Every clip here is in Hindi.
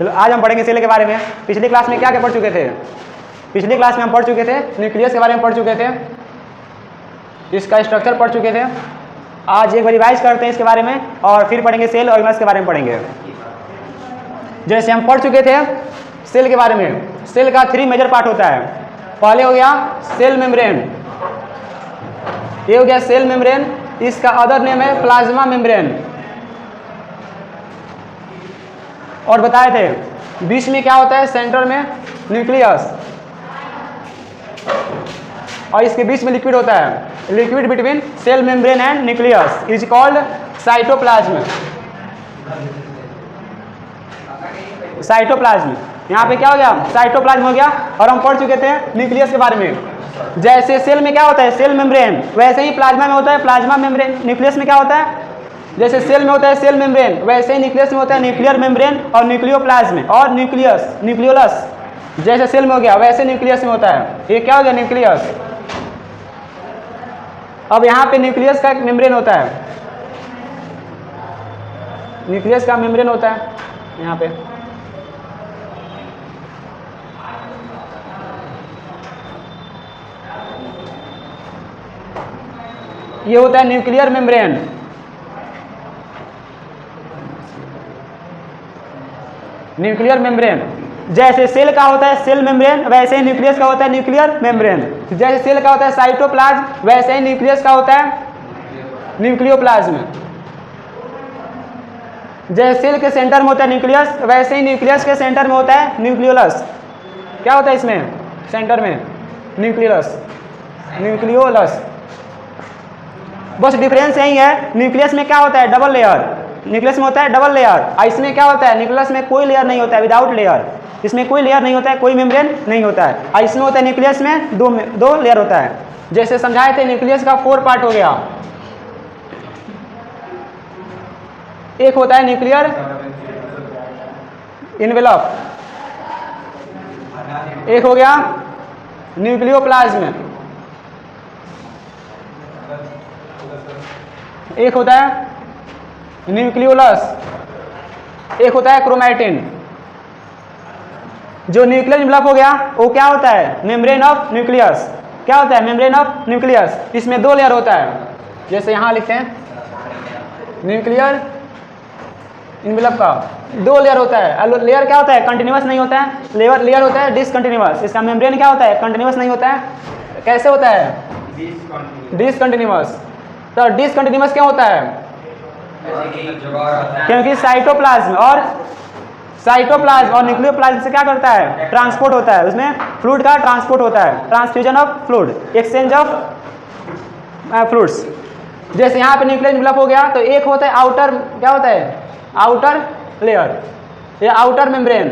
चलो आज हम पढ़ेंगे सेल के बारे में। पिछली क्लास में क्या क्या पढ़ चुके थे? पिछली क्लास में हम पढ़ चुके थे न्यूक्लियस के बारे में पढ़ चुके थे, इसका स्ट्रक्चर पढ़ चुके थे। आज एक बार रिवाइज करते हैं इसके बारे में और फिर पढ़ेंगे सेल ऑर्गेनेल्स के बारे में पढ़ेंगे। जैसे हम पढ़ चुके थे सेल के बारे में, सेल का 3 मेजर पार्ट होता है। पहले हो गया सेल मेम्ब्रेन, ये हो गया सेल मेम्ब्रेन, इसका अदर नेम है प्लाज्मा मेम्ब्रेन। और बताए थे बीच में क्या होता है, सेंटर में न्यूक्लियस, और इसके बीच में लिक्विड होता है। Liquid between cell membrane and nucleus is called cytoplasm. Cytoplasm, यहाँ पे क्या हो गया, साइटोप्लाज्म हो गया। और हम पढ़ चुके थे न्यूक्लियस के बारे में। जैसे सेल में क्या होता है, सेल मेम्ब्रेन, वैसे ही प्लाज्मा में होता है प्लाज्मा मेम्ब्रेन। न्यूक्लियस में क्या होता है, जैसे सेल में होता है सेल मेम्ब्रेन, वैसे ही न्यूक्लियस में होता है न्यूक्लियर मेम्ब्रेन और न्यूक्लियोप्लाज्म और न्यूक्लियस, न्यूक्लियोलस। जैसे सेल में हो गया वैसे न्यूक्लियस में होता है। ये क्या हो गया, न्यूक्लियस। अब यहाँ पे न्यूक्लियस का एक मेम्ब्रेन होता है, न्यूक्लियस का मेम्ब्रेन होता है यहाँ पे। ये होता है न्यूक्लियर मेम्ब्रेन। न्यूक्लियर मेम्ब्रेन, जैसे सेल का होता है सेल मेम्ब्रेन, वैसे ही न्यूक्लियस का होता है न्यूक्लियर मेम्ब्रेन। जैसे सेल का होता है साइटोप्लाज्म, वैसे ही न्यूक्लियस का होता है न्यूक्लियोप्लाज्म। जैसे सेल के सेंटर में होता है न्यूक्लियस, वैसे ही न्यूक्लियस के सेंटर में होता है न्यूक्लियोलस। क्या होता है इसमें, सेंटर में न्यूक्लियोलस, न्यूक्लियोलस। बस डिफरेंस यही है, न्यूक्लियस में क्या होता है, डबल लेयर। न्यूक्लियस में होता है डबल लेयर, और इसमें क्या होता है, न्यूक्लियस में कोई लेयर नहीं होता है, विदाउट लेयर। इसमें कोई लेयर नहीं होता है, कोई मेम्ब्रेन नहीं होता है। और इसमें होता है न्यूक्लियस में दो लेयर होता है। जैसे समझाए थे न्यूक्लियस का 4 पार्ट हो गया। एक होता है न्यूक्लियर इन्वेलप, एक हो गया न्यूक्लियोप्लाज्म, एक होता है न्यूक्लियोलस, एक होता है क्रोमैटिन। जो न्यूक्लियर इन्वेलप हो गया वो क्या होता है, मेम्ब्रेन ऑफ न्यूक्लियस। क्या होता है, मेम्ब्रेन ऑफ न्यूक्लियस। इसमें 2 लेयर होता है, जैसे यहाँ लिखते हैं न्यूक्लियर इन्वेलप का 2 लेयर होता है। लेयर क्या होता है, कंटिन्यूअस नहीं होता है, लेयर होता है डिसकंटिन्यूअस। इसका मेम्ब्रेन क्या होता है, कंटिन्यूअस नहीं होता है। कैसे होता है, डिसकंटिन्यूअस। तो डिसकंटिन्यूअस क्यों होता है, क्योंकि साइटोप्लाज्म और न्यूक्लियोप्लाज्म से क्या करता है, ट्रांसपोर्ट होता है। उसमें फ्लूइड का ट्रांसपोर्ट होता है, transfusion of fluid, exchange of fluids. जैसे यहाँ पे न्यूक्लियर इन्वेलप हो गया तो एक होता है आउटर, क्या होता है, आउटर लेयर, ये आउटर मेम्ब्रेन।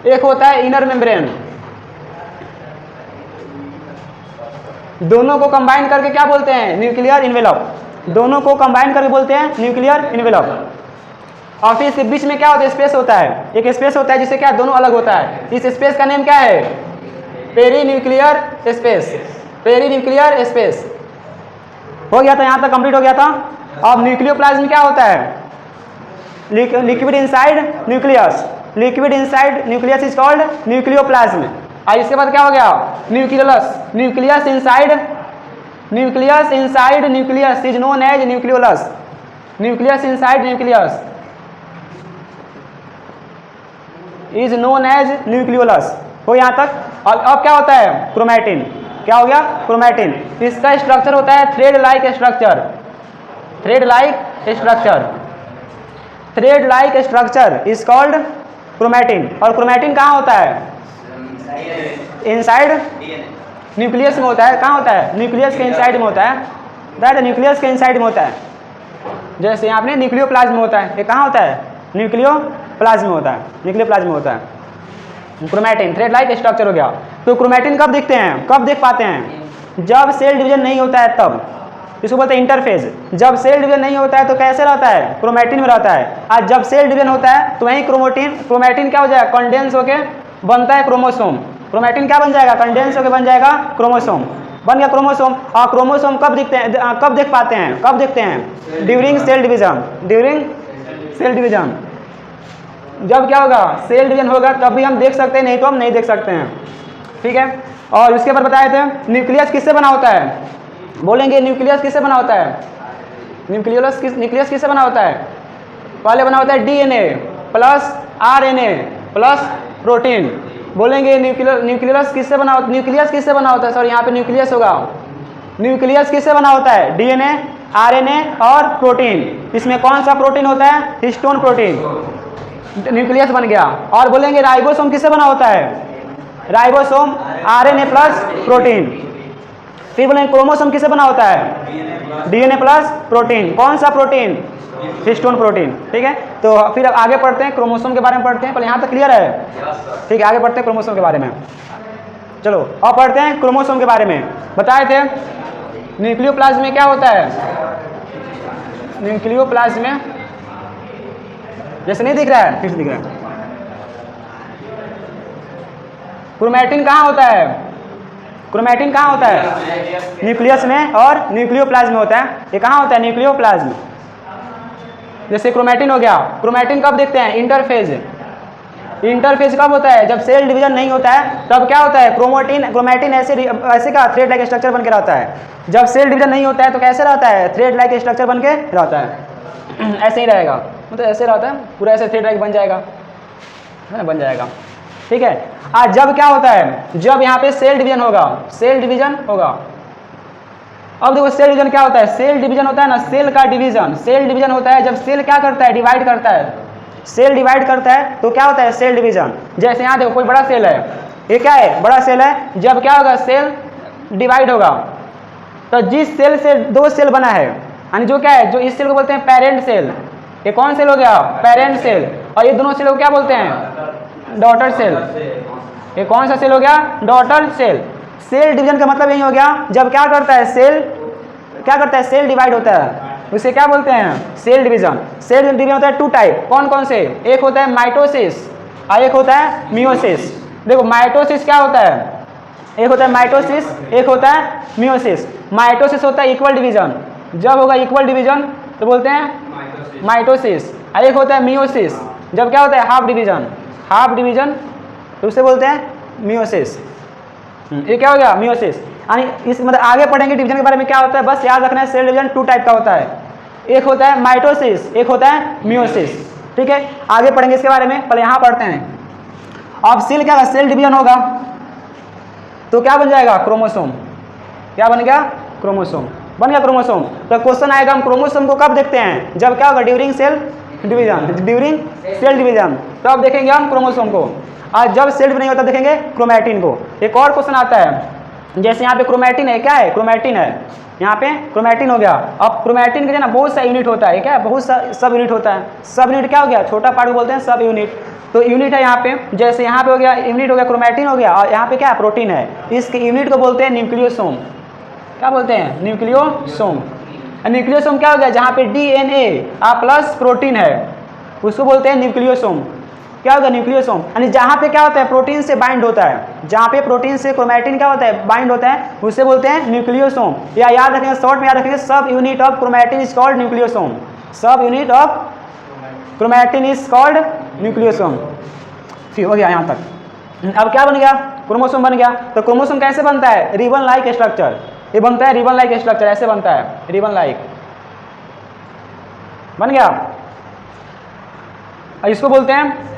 एक होता है इनर मेम्ब्रेन। दोनों को कंबाइन करके क्या बोलते हैं, न्यूक्लियर इन्वेलप। दोनों को कंबाइन करके बोलते हैं न्यूक्लियर इन्वेलप। और फिर इसके बीच में क्या होता है, स्पेस होता है, एक स्पेस होता है जिससे क्या दोनों अलग होता है। इस स्पेस का नेम क्या है, perinuclear space. Perinuclear space हो गया था, यहाँ तक कंप्लीट हो गया था। अब न्यूक्लियोप्लाज्म क्या होता है, liquid inside nucleus. Liquid inside nucleus is called nucleoplasm. और इसके बाद क्या हो गया, nucleolus. Nucleus inside nucleus is known as nucleolus. Nucleus inside nucleus is known as nucleolus. हो यहाँ तक। अब क्या होता है, क्रोमैटिन। क्या हो गया, क्रोमैटिन। इसका स्ट्रक्चर होता है thread like structure. Thread like structure, thread like structure is called chromatin. और क्रोमैटिन कहाँ होता है, इनसाइड न्यूक्लियस में होता है। कहाँ होता है, न्यूक्लियस के इनसाइड में होता है। दैट न्यूक्लियस के इनसाइड में होता है। जैसे यहाँ पे न्यूक्लियोप्लाज्म में होता है, ये कहाँ होता है, न्यूक्लियोप्लाज्म में होता है, न्यूक्लियोप्लाज्म में होता है। क्रोमैटिन थ्रेड लाइक स्ट्रक्चर हो गया। तो क्रोमैटिन कब दिखते हैं, कब देख पाते हैं, जब सेल डिवीजन नहीं होता है तब। इसको बोलते हैं इंटरफेज। जब सेल डिवीजन नहीं होता है तो कैसे रहता है, क्रोमैटिन में रहता है। और जब सेल डिवीजन होता है तो वहीं क्रोमैटिन क्या हो जाएगा, कंडेंस होके बनता है क्रोमोसोम। क्रोमैटिन क्या बन जाएगा, कंडेंस होके बन जाएगा क्रोमोसोम। बन गया क्रोमोसोम। और क्रोमोसोम कब दिखते हैं, कब देख पाते हैं, कब देखते हैं, during cell division. During cell division जब क्या होगा, सेल डिवीजन होगा तब भी हम देख सकते हैं, नहीं तो हम नहीं देख सकते हैं। ठीक है, और उसके बाद बताए थे न्यूक्लियस किससे बना होता है, बोलेंगे न्यूक्लियस किससे बना होता है, न्यूक्लियस किससे बना होता है, पहले बना होता है DNA plus RNA plus protein. बोलेंगे न्यूक्लियस किससे बना होता है, सॉरी यहाँ पे न्यूक्लियस होगा, न्यूक्लियस किससे बना होता है, डीएनए आरएनए और प्रोटीन। इसमें कौन सा प्रोटीन होता है, हिस्टोन प्रोटीन, न्यूक्लियस बन गया। और बोलेंगे राइबोसोम किससे बना होता है, राइबोसोम आरएनए प्लस प्रोटीन। फिर बोलेंगे क्रोमोसोम किससे बना होता है, डीएनए प्लस प्रोटीन, कौन सा प्रोटीन, हिस्टोन प्रोटीन। ठीक है, तो फिर अब आगे पढ़ते हैं, क्रोमोसोम के बारे में पढ़ते हैं, पहले यहाँ तक क्लियर है, ठीक है, आगे पढ़ते हैं क्रोमोसोम के बारे में। चलो अब पढ़ते हैं क्रोमोसोम के बारे में। बताए थे न्यूक्लियोप्लाज्म में क्या होता है, न्यूक्लियोप्लाज्म में जैसे नहीं दिख रहा है, फिर से दिख रहा है, क्रोमैटिन कहाँ होता है, क्रोमैटिन कहाँ होता है, न्यूक्लियस में और न्यूक्लियोप्लाज्म में होता है। ये कहाँ होता है, न्यूक्लियोप्लाज्म। जैसे क्रोमैटिन हो गया, क्रोमैटिन कब देखते हैं, इंटरफेज। इंटरफेज कब होता है, जब सेल डिवीजन नहीं होता है तब क्या होता है, क्रोमैटिन ऐसे का थ्रेड लाइक स्ट्रक्चर बन के रहता है। जब सेल डिवीजन नहीं होता है तो कैसे रहता है, थ्रेड लाइक स्ट्रक्चर बन के रहता है, ऐसे ही रहेगा, मतलब ऐसे रहता है, पूरा ऐसे थ्रेड लाइक बन जाएगा, है ना, बन जाएगा। ठीक है, आज जब क्या होता है, जब यहाँ पे सेल डिवीजन होगा, सेल डिवीजन होगा। अब देखो सेल डिवीजन क्या होता है, सेल डिवीजन होता है ना, सेल का डिवीजन, सेल डिवीजन होता है जब सेल क्या करता है, डिवाइड करता है, सेल डिवाइड करता है तो क्या होता है, सेल डिवीजन। जैसे यहाँ देखो कोई बड़ा सेल है, ये क्या है, बड़ा सेल है, जब क्या होगा, सेल डिवाइड होगा तो जिस सेल से दो सेल बना है, यानी जो क्या है, जो इस सेल को बोलते हैं पेरेंट सेल, ये कौन सेल हो गया, पेरेंट सेल, और ये दोनों सेल को क्या बोलते हैं, डॉटर सेल। ये कौन सा सेल हो गया, डॉटर सेल। सेल डिवीजन का मतलब यही हो गया, जब क्या करता है, सेल क्या करता है, सेल डिवाइड होता है, उसे क्या बोलते हैं, सेल डिवीजन। सेल डिवीजन होता है टू टाइप, कौन कौन से, एक होता है माइटोसिस और एक होता है मियोसिस। देखो माइटोसिस क्या होता है, एक होता है माइटोसिस, एक होता है मियोसिस। माइटोसिस होता है इक्वल डिवीजन, जब होगा इक्वल डिवीजन तो बोलते हैं माइटोसिस। और एक होता है मियोसिस, जब क्या होता है, हाफ डिवीजन, हाफ डिवीजन तो उसे बोलते हैं मियोसिस। ये क्या हो गया, मियोसिस। यानी इस मतलब आगे पढ़ेंगे डिवीजन के बारे में क्या होता है, बस याद रखना है सेल डिवीजन टू टाइप का होता है, एक होता है माइटोसिस, एक होता है मियोसिस। ठीक है, आगे पढ़ेंगे इसके बारे में, पहले यहाँ पढ़ते हैं। अब सेल क्या होगा, सेल डिवीजन होगा तो क्या बन जाएगा, क्रोमोसोम। क्या बन गया, क्रोमोसोम बन गया, क्रोमोसोम। तो क्वेश्चन आएगा हम क्रोमोसोम को कब देखते हैं, जब क्या होगा, during cell division, during cell division, तो अब देखेंगे हम क्रोमोसोम को। आज जब सेल नहीं होता देखेंगे क्रोमैटिन को। एक और क्वेश्चन आता है, जैसे यहाँ पे क्रोमैटिन है, क्या है, क्रोमैटिन है, यहाँ पे क्रोमैटिन हो गया। अब क्रोमैटिन के ना बहुत सा यूनिट होता है, क्या है, बहुत सा सब यूनिट होता है। सब यूनिट क्या हो गया, छोटा पार्ट को बोलते हैं सब यूनिट। तो यूनिट है यहाँ पे, जैसे यहाँ पे हो गया यूनिट हो गया क्रोमैटिन हो गया, और यहाँ पे क्या है, प्रोटीन है। इसके यूनिट को बोलते हैं न्यूक्लियोसोम। क्या बोलते हैं, न्यूक्लियोसोम। न्यूक्लियोसोम क्या हो गया, जहाँ पे डीएनए प्लस प्रोटीन है उसको बोलते हैं न्यूक्लियोसोम। क्या होगा, न्यूक्लियोसोम। यानी जहाँ पे क्या होता है, प्रोटीन से बाइंड होता है, जहाँ पे प्रोटीन से क्रोमैटिन क्या होता है, बाइंड होता है, उसे बोलते हैं न्यूक्लियोसोम। या याद रखेंगे, शॉर्ट में याद रखेंगे, सब unit of chromatin is called nucleosome. सब unit of chromatin is called nucleosome. फिर हो गया यहाँ तक। अब क्या बन गया, क्रोमोसोम बन गया। तो क्रोमोसोम कैसे बनता है, रिबन लाइक स्ट्रक्चर। ये बनता है रिबन लाइक स्ट्रक्चर, ऐसे बनता है, रिबन लाइक बन गया। इसको बोलते हैं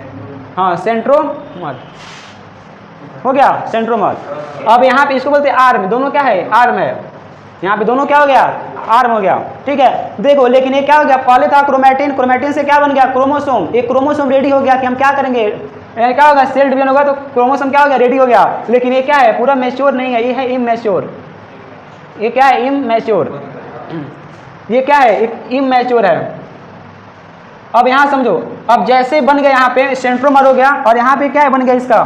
हाँ सेंट्रोमर, हो गया सेंट्रोमर। अब यहाँ पे इसको बोलते हैं आर्म, दोनों क्या है, आर्म है। यहाँ पे दोनों क्या हो गया, आर्म हो गया। ठीक है, देखो लेकिन ये क्या हो गया, पहले था क्रोमैटिन, क्रोमैटिन से क्या बन गया, क्रोमोसोम। एक क्रोमोसोम रेडी हो गया कि हम क्या करेंगे, क्या होगा, सेल डिवीजन होगा तो क्रोमोसोम क्या हो गया, रेडी हो गया। लेकिन ये क्या है, पूरा मैच्योर नहीं है, ये है इमैच्योर। ये क्या है, इमैच्योर। ये क्या है, एक इमैच्योर है। अब यहाँ समझो, अब जैसे बन गया यहाँ पे सेंट्रोमर हो गया, और यहाँ पे क्या है, बन गया इसका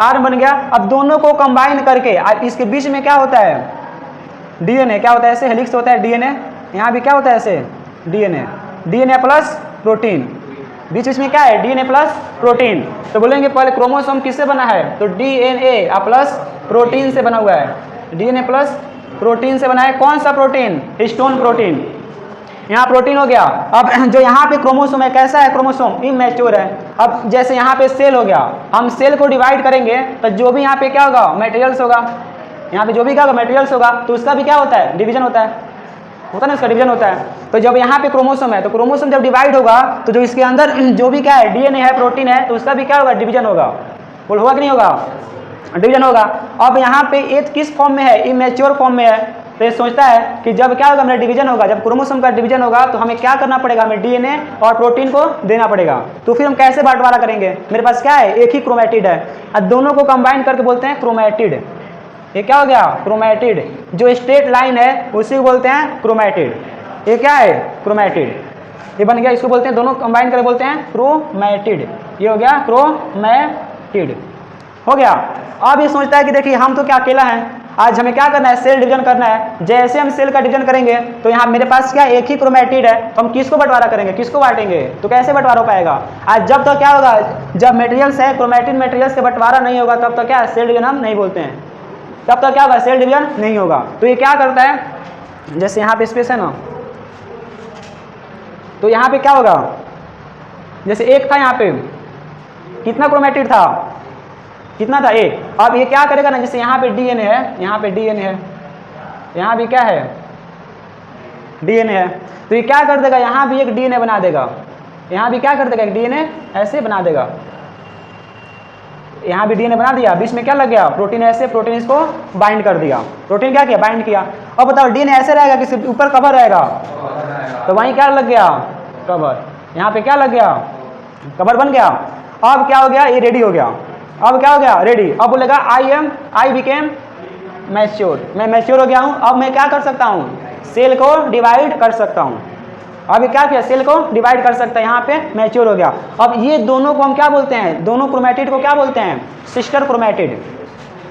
आर्म बन गया। अब दोनों को कंबाइन करके इसके बीच में क्या होता है, डीएनए। क्या होता है, ऐसे हेलिक्स होता है डीएनए, यहाँ भी क्या होता है, ऐसे डीएनए, डीएनए प्लस प्रोटीन। बीच में क्या है, डीएनए प्लस प्रोटीन। तो बोलेंगे पहले क्रोमोसोम किससे बना है, तो डीएनए प्लस प्रोटीन से बना हुआ है। डीएनए प्लस प्रोटीन से बना है, कौन सा प्रोटीन, हिस्टोन प्रोटीन। यहाँ प्रोटीन हो गया। अब जो यहाँ पे क्रोमोसोम है कैसा है, क्रोमोसोम इमैच्योर है। अब जैसे यहाँ पे सेल हो गया, हम सेल को डिवाइड करेंगे तो जो भी यहाँ पे क्या होगा, मटेरियल्स होगा। यहाँ पे जो भी क्या होगा, मटेरियल्स होगा, तो उसका भी क्या होता है, डिवीजन होता है ना, उसका डिवीजन होता है। तो जब यहाँ पे क्रोमोसोम है तो क्रोमोसोम जब डिवाइड होगा तो जो इसके अंदर जो भी क्या है, डीएनए है, प्रोटीन है, तो उसका भी क्या होगा, डिवीजन होगा। बोल होगा कि नहीं होगा, डिवीजन होगा। अब यहाँ पे ये किस फॉर्म में है, इमेच्योर फॉर्म में है। तो ये सोचता है कि जब क्या होगा, मेरा डिवीजन होगा, जब क्रोमोसोम का डिवीजन होगा तो हमें क्या करना पड़ेगा, हमें डीएनए और प्रोटीन को देना पड़ेगा। तो फिर हम कैसे बंटवारा करेंगे, मेरे पास क्या है, एक ही क्रोमैटिड है, और दोनों को कंबाइन करके बोलते हैं क्रोमैटिड। ये क्या हो गया, क्रोमैटिड। जो स्ट्रेट लाइन है उसी को बोलते हैं क्रोमैटिड। ये क्या है, क्रोमैटिड। ये बन गया, इसको बोलते हैं, दोनों कंबाइन करके बोलते हैं क्रोमैटिड। ये हो गया क्रोमैटिड, हो गया। अब ये सोचता है कि देखिए हम तो क्या अकेला है, आज हमें क्या करना है, सेल डिवीजन करना है। जैसे हम सेल का डिवीजन करेंगे तो यहाँ मेरे पास क्या एक ही क्रोमैटिड है, तो हम किसको बंटवारा करेंगे, किसको बांटेंगे, तो कैसे बंटवारा हो पाएगा। आज जब तक क्या होगा, जब मटेरियल्स है, क्रोमैटिड मटेरियल्स का बंटवारा नहीं होगा तब तक क्या सेल डिवीजन हम नहीं बोलते हैं, तब तक क्या होगा, सेल डिवीजन नहीं होगा। तो ये क्या करता है, जैसे यहाँ पे स्पेस है ना, तो यहाँ पे क्या होगा, जैसे एक था, यहाँ पे कितना क्रोमैटिड था, कितना था, एक। अब ये क्या करेगा ना, जैसे यहाँ पे डीएनए है, यहाँ पे डीएनए है, यहाँ भी क्या है, डीएनए है, तो ये क्या कर देगा, यहाँ भी एक डीएनए बना देगा, यहाँ भी क्या कर देगा, एक डीएनए ऐसे बना देगा। यहाँ भी डीएनए बना दिया, बीच में क्या लग गया, प्रोटीन ऐसे, प्रोटीन इसको बाइंड कर दिया, प्रोटीन क्या किया, बाइंड किया। अब बताओ डीएनए ऐसे रहेगा कि ऊपर कवर रहेगा, तो वहीं क्या लग गया, कवर। यहाँ पे क्या लग गया, कवर बन गया। अब क्या हो गया, ये रेडी हो गया। अब क्या हो गया, रेडी। अब बोलेगा आई बिकेम मैच्योर, मैं मैच्योर हो गया हूँ। अब मैं क्या कर सकता हूँ, सेल को डिवाइड कर सकता हूँ। अब क्या किया, सेल को डिवाइड कर सकता है, यहाँ पे मैच्योर हो गया। अब ये दोनों को हम क्या बोलते हैं, दोनों क्रोमैटिड को क्या बोलते हैं, सिस्टर क्रोमैटिड।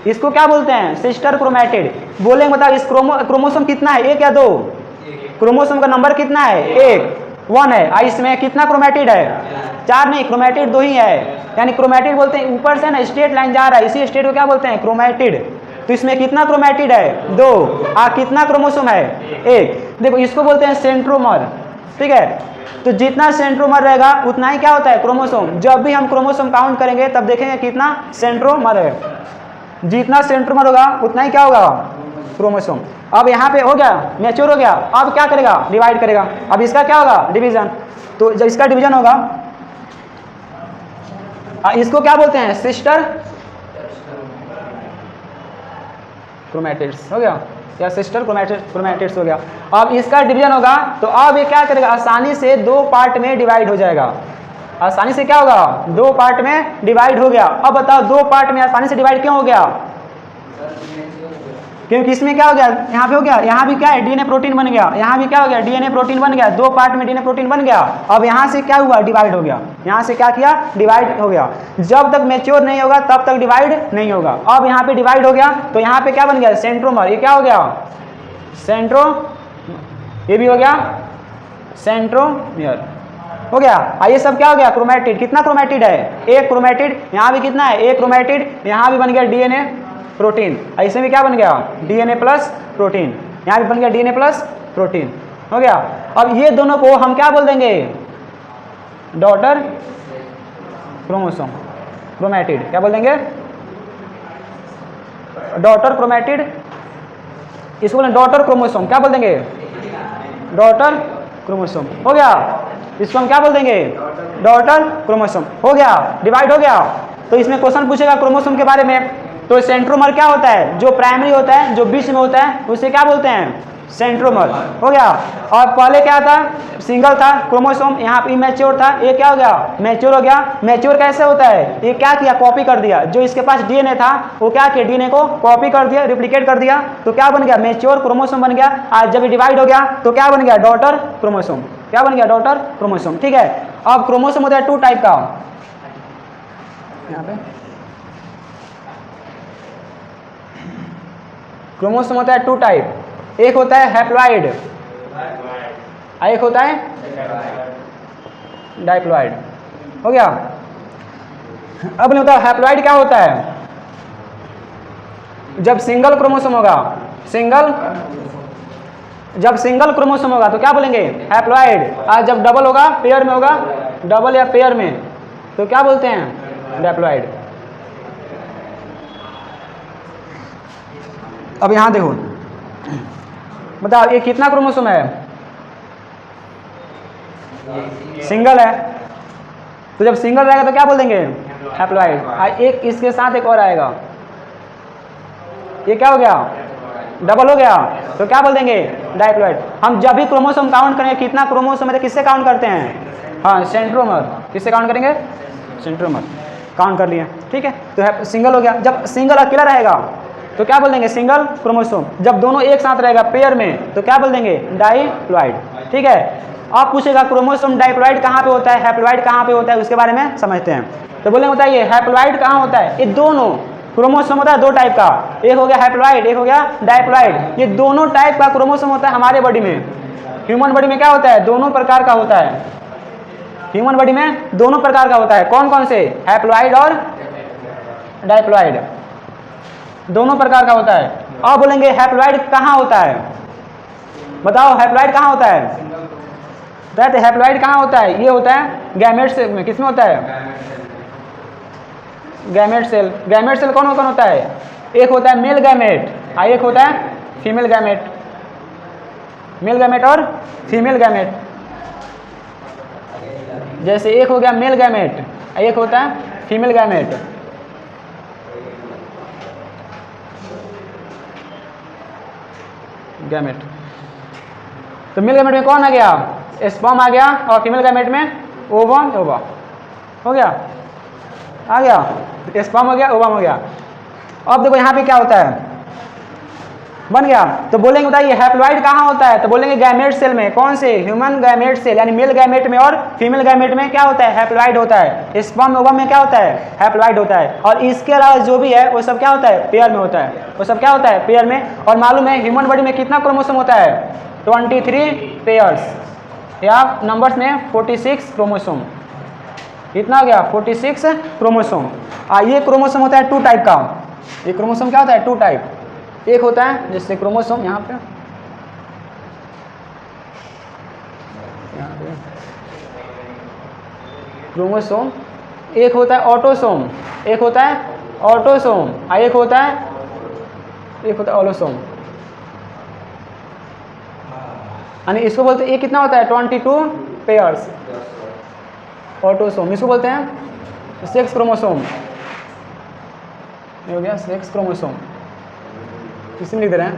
इसको क्या बोलते हैं, सिस्टर क्रोमैटिड। बोलेंगे बताओ इस क्रोमोसोम कितना है, एक या दो, क्रोमोसोम का नंबर कितना है, एक, 1 है। इसमें कितना क्रोमैटिड है, 4 नहीं, क्रोमैटिड 2 ही है। यानी क्रोमैटिड बोलते हैं, ऊपर से ना स्ट्रेट लाइन जा रहा है, इसी स्ट्रेट को क्या बोलते हैं, क्रोमैटिड। तो इसमें कितना क्रोमैटिड है, 2। कितना क्रोमोसोम है, 1। देखो इसको बोलते हैं सेंट्रोमर, ठीक है। तो जितना सेंट्रोमर रहेगा उतना ही क्या होता है, क्रोमोसोम। जब भी हम क्रोमोसोम काउंट करेंगे तब देखेंगे कितना सेंट्रोमर है, जितना सेंट्रोमर होगा उतना ही क्या होगा, क्रोमोसोम। अब यहाँ पे हो गया, मैच्योर हो गया। अब क्या करेगा, डिवाइड करेगा। अब इसका क्या होगा, डिवीजन। तो जब इसका डिवीजन होगा, इसको क्या बोलते हैं, सिस्टर क्रोमैटिड्स, हो गया, या सिस्टर क्रोमैटिड्स हो गया। अब इसका डिवीजन होगा तो अब ये क्या करेगा, आसानी से 2 पार्ट में डिवाइड हो जाएगा। आसानी से क्या होगा, 2 पार्ट में डिवाइड हो गया। अब बताओ 2 पार्ट में आसानी से डिवाइड क्यों हो गया, क्योंकि इसमें क्या हो गया, यहाँ पे हो गया, यहाँ भी क्या है, डीएनए प्रोटीन बन गया, यहाँ भी क्या हो गया, डीएनए प्रोटीन बन गया। 2 पार्ट में डीएनए प्रोटीन बन गया। अब यहाँ से क्या हुआ, डिवाइड हो गया। यहाँ से क्या किया, डिवाइड हो गया। जब तक मैच्योर नहीं होगा तब तक डिवाइड नहीं होगा। अब यहाँ पे डिवाइड हो गया तो यहाँ पे क्या बन गया, सेंट्रोमर। ये क्या हो गया, सेंट्रो, ये भी हो गया सेंट्रोमियर, हो गया। ये सब क्या हो गया, क्रोमैटिड। कितना क्रोमैटिड है, एक क्रोमैटिड। यहाँ भी कितना है, एक क्रोमैटिड। यहाँ भी बन गया डीएनए प्रोटीन, इसमें भी क्या बन गया, डीएनए प्लस प्रोटीन। यहाँ भी बन गया डीएनए प्लस प्रोटीन, हो गया। अब ये दोनों को हम क्या बोल देंगे, डॉटर क्रोमोसोम, क्रोमैटिड। क्या बोल देंगे, डॉटर क्रोमैटिड। इसको बोलें डॉटर क्रोमोसोम, क्या बोल देंगे, डॉटर क्रोमोसोम, हो गया। इसको हम क्या बोल देंगे, डॉटर क्रोमोसोम, हो गया। डिवाइड हो गया। तो इसमें क्वेश्चन पूछेगा क्रोमोसोम के बारे में। तो सेंट्रोमर क्या होता है, जो प्राइमरी होता है, जो बीच में होता है, उसे क्या बोलते हैं, सेंट्रोमर, हो गया। और पहले क्या था, सिंगल था क्रोमोसोम, यहाँ पे इमैच्योर था, ये क्या हो गया, मैच्योर हो गया। मैच्योर कैसे होता है, ये क्या किया, कॉपी कर दिया। जो इसके पास डीएनए था वो क्या किया, डीएनए को कॉपी कर दिया, रिप्लिकेट कर दिया, तो क्या बन गया, मैच्योर क्रोमोसोम बन गया। आज जब ये डिवाइड हो गया तो क्या बन गया, डॉटर क्रोमोसोम। क्या बन गया, डॉटर क्रोमोसोम, ठीक है। अब क्रोमोसोम होता है 2 टाइप का, यहाँ पे क्रोमोसोम होता है 2 टाइप। एक होता है हैप्लॉइड, एक होता है डाइप्लॉइड, हो गया। अब नहीं होता, हैप्लॉइड क्या होता है, जब सिंगल क्रोमोसोम होगा, सिंगल जब सिंगल क्रोमोसोम होगा तो क्या बोलेंगे? हैप्लॉइड। और जब डबल होगा, पेयर में होगा, डबल या पेयर में, तो क्या बोलते हैं? डैप्लॉइड। अब यहां देखो, बताओ ये कितना क्रोमोसोम है? सिंगल है। तो जब सिंगल रहेगा तो क्या बोल देंगे? हैप्लॉइड। और एक इसके साथ एक और आएगा, ये क्या हो गया? डबल हो गया, तो क्या बोल देंगे? डाइप्लॉइड। हम जब भी क्रोमोसोम काउंट करेंगे कितना क्रोमोसोम है तो किससे काउंट करते हैं? हाँ, सेंट्रोमर। किससे काउंट करेंगे? सेंट्रोमर। काउंट कर लिए, ठीक है। तो सिंगल हो गया। जब सिंगल अकेला रहेगा तो क्या बोल देंगे? Single chromosome. जब दोनों एक साथ रहेगा पेयर में तो क्या बोल देंगे? डाइप्लॉइड, ठीक है। अब पूछेगा क्रोमोसोम डाइप्लॉइड कहाँ पे होता है, हैप्लॉइड कहाँ पे होता है, उसके बारे में समझते हैं। तो बोले बताइए हैप्लॉइड कहाँ होता है? ये दोनों क्रोमोसोम होता है दो टाइप का, एक हो गया हैप्लॉइड, एक हो गया डाइप्लॉइड। ये दोनों टाइप का क्रोमोसोम होता है हमारे बॉडी में। ह्यूमन बॉडी में क्या होता है? दोनों प्रकार का होता है। ह्यूमन बॉडी में दोनों प्रकार का होता है। कौन कौन से? हैप्लॉइड और डाइप्लॉइड, दोनों प्रकार का होता है। अब बोलेंगे हैप्लॉइड कहाँ होता है? बताओ हैप्लॉइड कहाँ होता है? कहते हैप्लॉइड कहाँ होता है? ये होता है गैमेट सेल में। किसमें होता है? Gamete cell. गैमेट सेल कौन कौन होता है? एक होता है मेल गैमेट और एक होता है फीमेल गैमेट। मेल गैमेट और फीमेल गैमेट। जैसे एक हो गया मेल गैमेट, एक होता है फीमेल गैमेट। गैमेट। तो मेल गैमेट में कौन आ गया? स्पर्म आ गया, और फीमेल गैमेट में ओवम, ओवा हो गया, आ गया। स्पर्म हो गया, ओवम हो गया। अब देखो यहाँ पे क्या होता है, बन गया। तो बोलेंगे बताइए हैप्लॉइड कहाँ होता है? तो बोलेंगे गैमेट सेल में। कौन से? ह्यूमन गैमेट सेल, यानी मेल गैमेट में और फीमेल गैमेट में क्या होता है? हैप्लॉइड होता है। स्पर्म ओवम में क्या होता है? हैप्लॉइड होता है। और इसके अलावा जो भी है वो सब क्या होता है? पेयर में होता है। वो सब क्या होता है? पेयर में। और मालूम है ह्यूमन बॉडी में कितना क्रोमोसोम होता है? 23 पेयर्स, या नंबर्स में 46 क्रोमोसोम। कितना हो गया? 46 क्रोमोसोम। ये क्रोमोसोम होता है टू टाइप का। ये क्रोमोसोम क्या होता है? Two type. एक होता है जैसे क्रोमोसोम यहाँ पे क्रोमोसोम, एक होता है ऑटोसोम, एक होता है ऑटोसोम, और एक होता है ऑलोसोम। यानी इसको बोलते हैं, ये कितना होता है? 22 पेयर्स ऑटोसोम। इसको बोलते हैं सेक्स क्रोमोसोम। ये हो गया सेक्स क्रोमोसोम। इसमें लिख दे रहे हैं।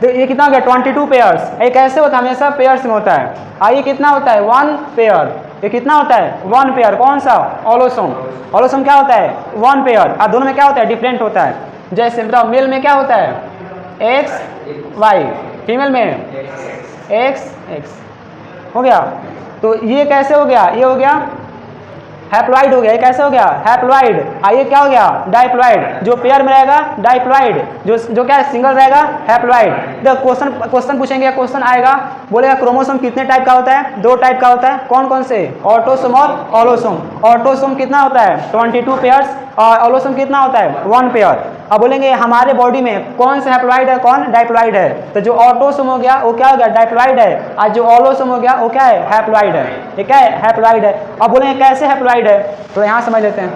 तो ये कितना हो गया? 22 पेयर्स। ये कैसे होता है? हमेशा पेयर्स में होता है। ये कितना होता है? 1 पेयर। ये कितना होता है? 1 पेयर। कौन सा? ऑलोसोम। ऑलोसोम क्या होता है? 1 पेयर। और दोनों में क्या होता है? डिफरेंट होता है। जैसे बताओ मेल में क्या होता है? एक्स वाई, फीमेल में एक्स एक्स। हो गया। तो ये कैसे हो गया? ये हो गया हैप्लॉइड हो गया। ये कैसे हो गया? हैप्लॉइड। ये क्या हो गया? डाइप्लॉइड। जो पेयर में रहेगा डाइप्लॉइड, जो क्या है? सिंगल रहेगा हैप्लॉइड। तो क्वेश्चन पूछेंगे, क्वेश्चन आएगा, बोलेगा क्रोमोसोम कितने टाइप का होता है? 2 टाइप का होता है। कौन कौन से? ऑटोसोम और ऑलोसोम। ऑटोसोम कितना होता है? 22 पेयर्स, और ऑलोसोम कितना होता है? 1 पेयर। अब बोलेंगे हमारे बॉडी में कौन सा हैप्लॉइड है, कौन डाइप्लॉइड है? तो जो ऑटोसोम हो गया वो क्या हो गया? डाइप्लॉइड है। और जो ऑलोसोम हो गया वो क्या है? हैप्लॉइड है। ये क्या है? हैप्लॉइड है। अब बोलेंगे कैसे हैप्लॉइड है? तो यहाँ समझ लेते हैं।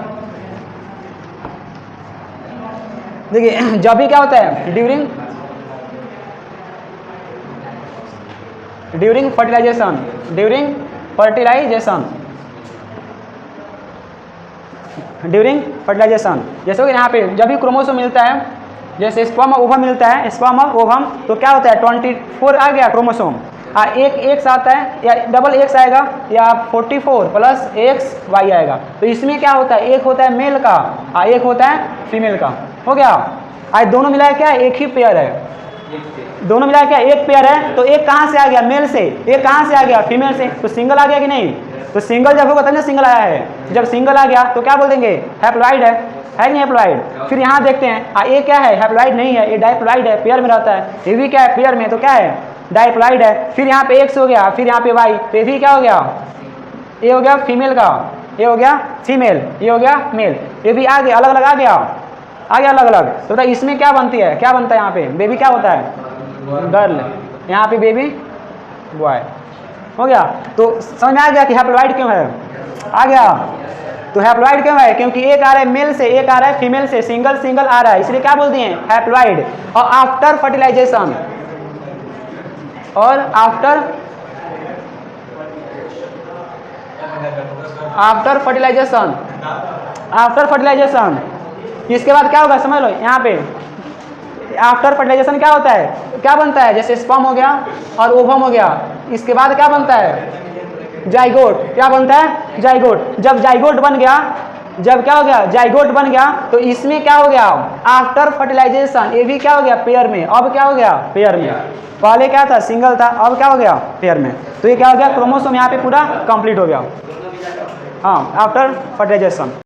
देखिए जब भी क्या होता है? ड्यूरिंग फर्टिलाइजेशन, ड्यूरिंग फर्टिलाइजेशन, जैसे कि यहाँ पे जब भी क्रोमोसोम मिलता है, जैसे स्पर्म और ओवम मिलता है, स्पर्म और ओवम, तो क्या होता है? 24 आ गया क्रोमोसोम। एक एक्स आता है, या डबल एक्स आएगा, या 44 प्लस एक्स वाई आएगा। तो इसमें क्या होता है? एक होता है मेल का और एक होता है फीमेल का। हो गया। आज दोनों मिलाया क्या? एक ही पेयर है। दोनों मिलाया क्या? एक पेयर है। तो एक कहाँ से आ गया? मेल से। एक कहाँ से आ गया? फीमेल से। तो सिंगल आ गया कि नहीं? तो सिंगल जब होगा तब ना सिंगल आया है। जब सिंगल आ गया तो क्या बोल देंगे? हैप्लॉइड है नहीं हैप्लॉइड? फिर यहाँ देखते हैं, ये क्या है? हैप्लॉइड नहीं है, ये डाइप्लॉइड है, पेयर में रहता है। ये भी क्या है? पेयर में। तो क्या है? डाइप्लॉइड है। फिर यहाँ पे एक्स हो गया, फिर यहाँ पे वाई, तो ये भी क्या हो गया? ये हो गया फीमेल का, ये हो गया फीमेल, ये हो गया मेल। ये भी आ गया, अलग अलग आ गया अलग अलग। तो इसमें क्या बनती है? क्या बनता है यहाँ पे? बेबी क्या होता है? गर्ल, यहाँ पे बेबी बॉय। हो गया। तो समझ में आ गया कि हैप्लॉइड क्यों है? आ गया। तो हैप्लॉइड क्यों है? क्योंकि एक आ रहा है मेल से, एक आ रहा है फीमेल से, सिंगल सिंगल आ रहा है, इसलिए क्या बोलते हैं? हैप्लॉइड। और आफ्टर फर्टिलाइजेशन, और आफ्टर फर्टिलाइजेशन, आफ्टर फर्टिलाइजेशन इसके बाद क्या होगा समझ लो। यहाँ पे आफ्टर फर्टिलाइजेशन क्या होता है, क्या बनता है? जैसे स्पर्म हो गया और ओवम हो गया, इसके बाद क्या बनता है? जाइगोट। क्या बनता है? जाइगोट। जब जाइगोट बन गया, जब क्या हो गया? जाइगोट बन गया, तो इसमें क्या हो गया? आफ्टर फर्टिलाइजेशन ये भी क्या हो गया? पेयर में। अब क्या हो गया? पेयर में। पहले क्या था? सिंगल था, अब क्या हो गया? पेयर में। तो ये क्या हो गया? क्रोमोसोम यहाँ पे पूरा कंप्लीट हो गया। हाँ, आफ्टर फर्टिलाइजेशन।